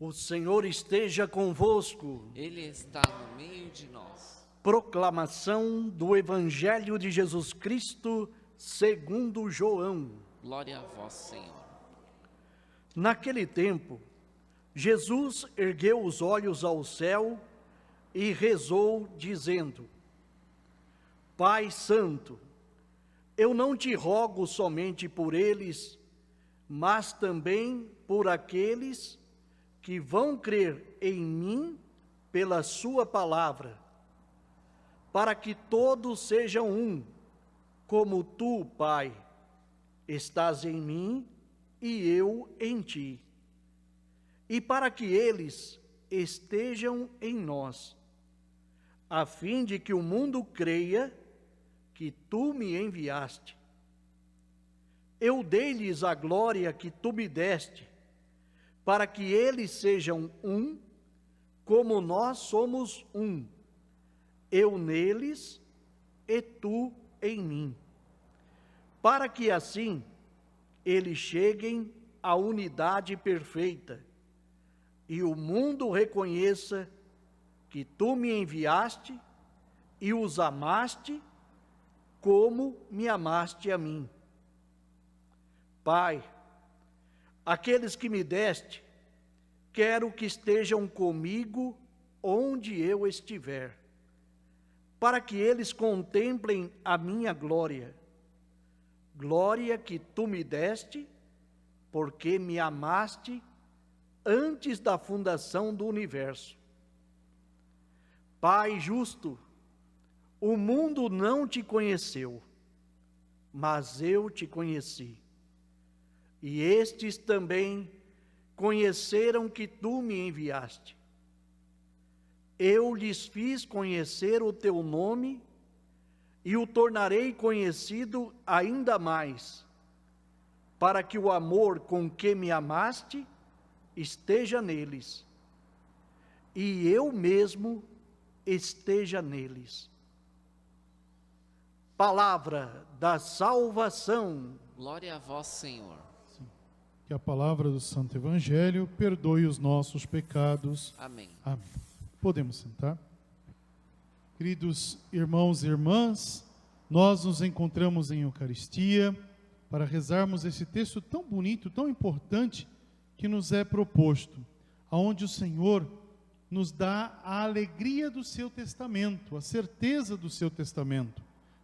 O Senhor esteja convosco. Ele está no meio de nós. Proclamação do Evangelho de Jesus Cristo segundo João. Glória a vós, Senhor. Naquele tempo, Jesus ergueu os olhos ao céu e rezou, dizendo: Pai Santo, eu não te rogo somente por eles, mas também por aqueles que vão crer em mim pela sua palavra, para que todos sejam um, como tu, Pai, estás em mim e eu em ti, e para que eles estejam em nós, a fim de que o mundo creia que tu me enviaste. Eu dei-lhes a glória que tu me deste, para que eles sejam um, como nós somos um, eu neles e tu em mim, para que assim eles cheguem à unidade perfeita, e o mundo reconheça que tu me enviaste e os amaste como me amaste a mim. Pai, aqueles que me deste, quero que estejam comigo onde eu estiver, para que eles contemplem a minha glória, glória que tu me deste, porque me amaste antes da fundação do universo. Pai justo, o mundo não te conheceu, mas eu te conheci. E estes também conheceram que tu me enviaste. Eu lhes fiz conhecer o teu nome e o tornarei conhecido ainda mais, para que o amor com que me amaste esteja neles, e eu mesmo esteja neles. Palavra da salvação. Glória a vós, Senhor. Que a palavra do Santo Evangelho perdoe os nossos pecados. Amém. Amém. Podemos sentar. Queridos irmãos e irmãs, nós nos encontramos em Eucaristia para rezarmos esse texto tão bonito, tão importante que nos é proposto, aonde o Senhor nos dá a alegria do seu testamento, a certeza do seu testamento.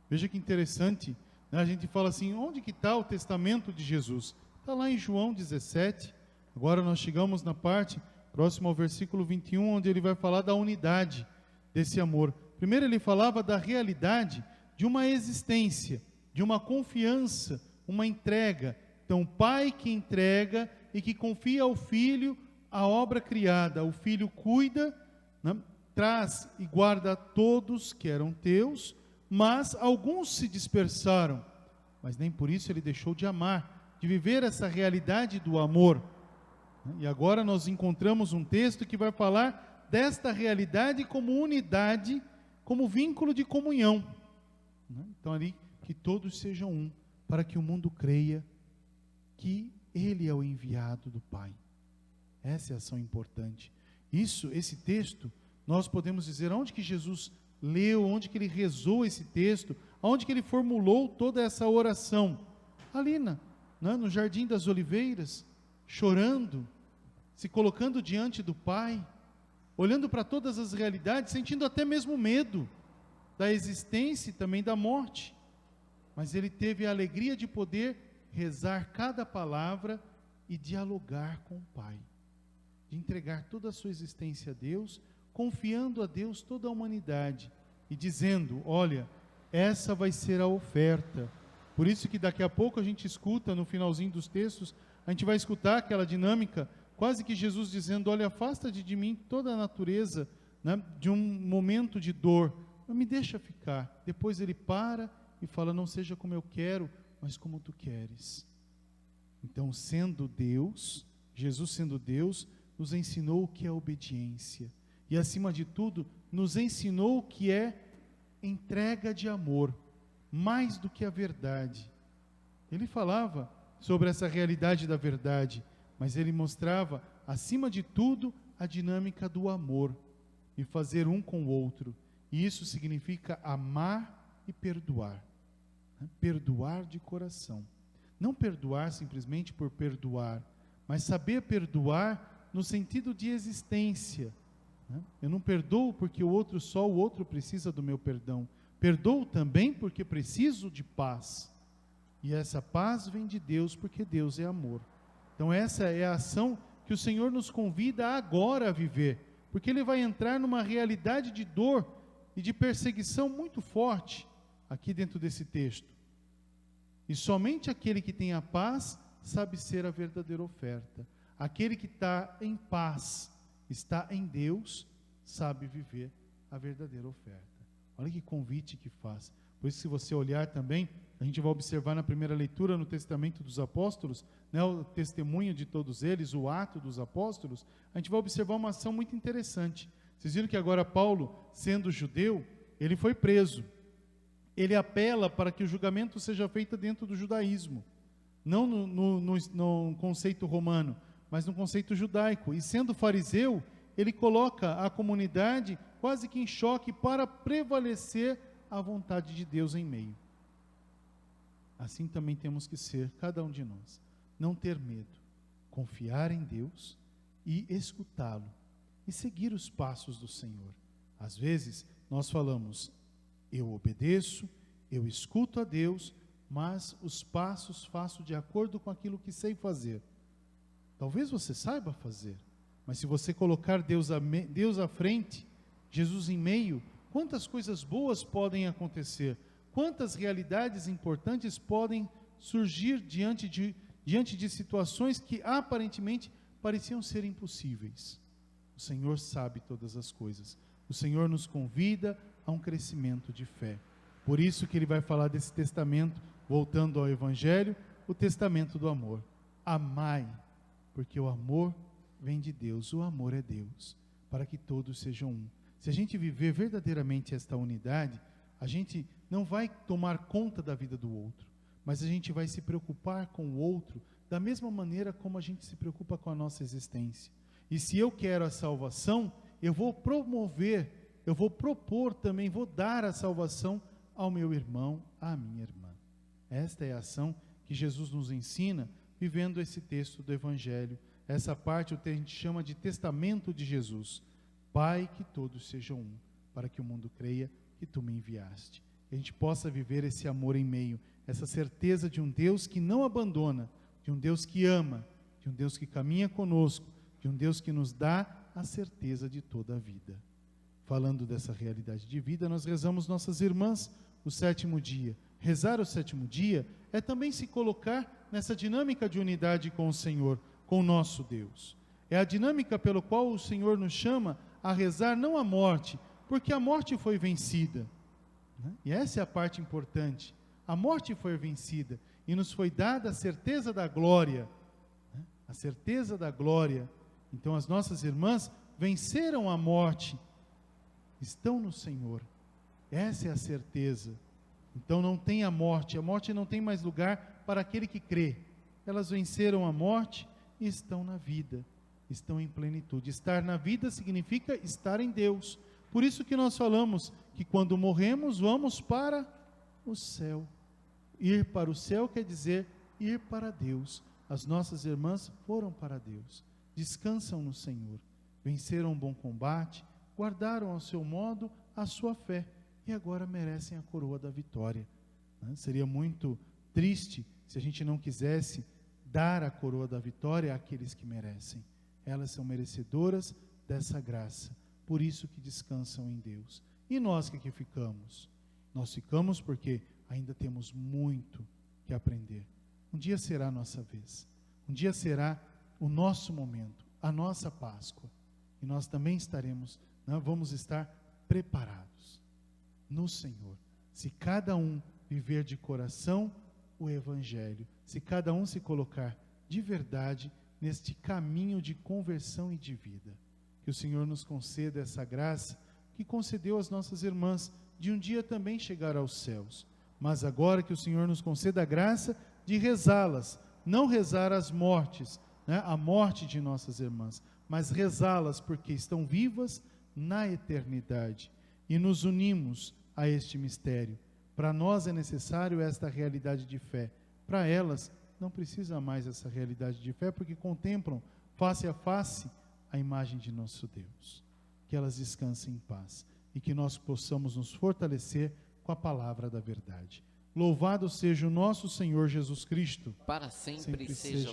Veja que interessante, né? A gente fala assim, onde que está o testamento de Jesus? Está lá em João 17, agora nós chegamos na parte próxima ao versículo 21, onde ele vai falar da unidade desse amor. Primeiro ele falava da realidade de uma existência, de uma confiança, uma entrega. Então, pai que entrega e que confia ao filho a obra criada. O filho cuida, né, traz e guarda todos que eram teus, mas alguns se dispersaram. Mas nem por isso ele deixou de amar, de viver essa realidade do amor. E agora nós encontramos um texto que vai falar desta realidade como unidade, como vínculo de comunhão. Então ali, que todos sejam um, para que o mundo creia que Ele é o enviado do Pai. Essa é a ação importante. Esse texto, nós podemos dizer onde que Jesus leu, onde que Ele rezou esse texto, onde que Ele formulou toda essa oração. Ali no Jardim das Oliveiras, chorando, se colocando diante do Pai, olhando para todas as realidades, sentindo até mesmo medo da existência e também da morte. Mas ele teve a alegria de poder rezar cada palavra e dialogar com o Pai, de entregar toda a sua existência a Deus, confiando a Deus toda a humanidade e dizendo, olha, essa vai ser a oferta. Por isso que daqui a pouco a gente escuta, no finalzinho dos textos, a gente vai escutar aquela dinâmica, quase que Jesus dizendo, olha, afasta de mim toda a natureza, né, de um momento de dor, não me deixa ficar. Depois ele para e fala, não seja como eu quero, mas como tu queres. Então, sendo Deus, Jesus sendo Deus, nos ensinou o que é obediência. E acima de tudo, nos ensinou o que é entrega de amor, mais do que a verdade. Ele falava sobre essa realidade da verdade, mas ele mostrava acima de tudo, a dinâmica do amor e fazer um com o outro. E isso significa amar e perdoar. Perdoar de coração. Não perdoar simplesmente por perdoar, mas saber perdoar no sentido de existência. Eu não perdoo porque só o outro precisa do meu perdão. Perdoo também porque preciso de paz. E essa paz vem de Deus, porque Deus é amor. Então essa é a ação que o Senhor nos convida agora a viver, porque Ele vai entrar numa realidade de dor e de perseguição muito forte aqui dentro desse texto. E somente aquele que tem a paz sabe ser a verdadeira oferta. Aquele que está em paz, está em Deus, sabe viver a verdadeira oferta. Olha que convite que faz. Por isso, se você olhar também, a gente vai observar na primeira leitura no Testamento dos Apóstolos, né, o testemunho de todos eles, o ato dos apóstolos, a gente vai observar uma ação muito interessante. Vocês viram que agora Paulo, sendo judeu, ele foi preso. Ele apela para que o julgamento seja feito dentro do judaísmo, não no conceito romano, mas no conceito judaico. E sendo fariseu, ele coloca a comunidade quase que em choque para prevalecer a vontade de Deus em meio. Assim também temos que ser, cada um de nós. Não ter medo, confiar em Deus e escutá-lo, e seguir os passos do Senhor. Às vezes, nós falamos, eu obedeço, eu escuto a Deus, mas os passos faço de acordo com aquilo que sei fazer. Talvez você saiba fazer, mas se você colocar Deus à frente, Jesus em meio, quantas coisas boas podem acontecer, quantas realidades importantes podem surgir diante de situações que aparentemente pareciam ser impossíveis. O Senhor sabe todas as coisas. O Senhor nos convida a um crescimento de fé. Por isso que Ele vai falar desse testamento, voltando ao Evangelho, o testamento do amor. Amai, porque o amor vem de Deus, o amor é Deus, para que todos sejam um. Se a gente viver verdadeiramente esta unidade, a gente não vai tomar conta da vida do outro, mas a gente vai se preocupar com o outro da mesma maneira como a gente se preocupa com a nossa existência. E se eu quero a salvação, eu vou promover, eu vou propor também, vou dar a salvação ao meu irmão, à minha irmã. Esta é a ação que Jesus nos ensina, vivendo esse texto do Evangelho. Essa parte a gente chama de testamento de Jesus. Pai, que todos sejam um, para que o mundo creia que Tu me enviaste. Que a gente possa viver esse amor em meio, essa certeza de um Deus que não abandona, de um Deus que ama, de um Deus que caminha conosco, de um Deus que nos dá a certeza de toda a vida. Falando dessa realidade de vida, nós rezamos nossas irmãs o 7º dia. Rezar o 7º dia é também se colocar nessa dinâmica de unidade com o Senhor, com o nosso Deus. É a dinâmica pelo qual o Senhor nos chama a rezar não a morte, porque a morte foi vencida, né? E essa é a parte importante. A morte foi vencida e nos foi dada a certeza da glória, né? A certeza da glória. Então as nossas irmãs venceram a morte, estão no Senhor. Essa é a certeza. Então não tem a morte não tem mais lugar para aquele que crê. Elas venceram a morte e estão na vida, estão em plenitude. Estar na vida significa estar em Deus. Por isso que nós falamos que quando morremos, vamos para o céu. Ir para o céu quer dizer ir para Deus. As nossas irmãs foram para Deus, descansam no Senhor, venceram um bom combate, guardaram ao seu modo a sua fé e agora merecem a coroa da vitória, né? Seria muito triste se a gente não quisesse dar a coroa da vitória àqueles que merecem. Elas são merecedoras dessa graça, por isso que descansam em Deus. E nós que aqui ficamos? Nós ficamos porque ainda temos muito que aprender. Um dia será a nossa vez, um dia será o nosso momento, a nossa Páscoa, e nós também vamos estar preparados no Senhor, se cada um viver de coração o Evangelho, se cada um se colocar de verdade neste caminho de conversão e de vida. Que o Senhor nos conceda essa graça que concedeu às nossas irmãs, de um dia também chegar aos céus, mas agora que o Senhor nos conceda a graça de rezá-las, não rezar as mortes, né, a morte de nossas irmãs, mas rezá-las porque estão vivas na eternidade. E nos unimos a este mistério. Para nós é necessário esta realidade de fé. Para elas, não precisa mais essa realidade de fé, porque contemplam face a face a imagem de nosso Deus. Que elas descansem em paz e que nós possamos nos fortalecer com a palavra da verdade. Louvado seja o nosso Senhor Jesus Cristo. Para sempre Sempre seja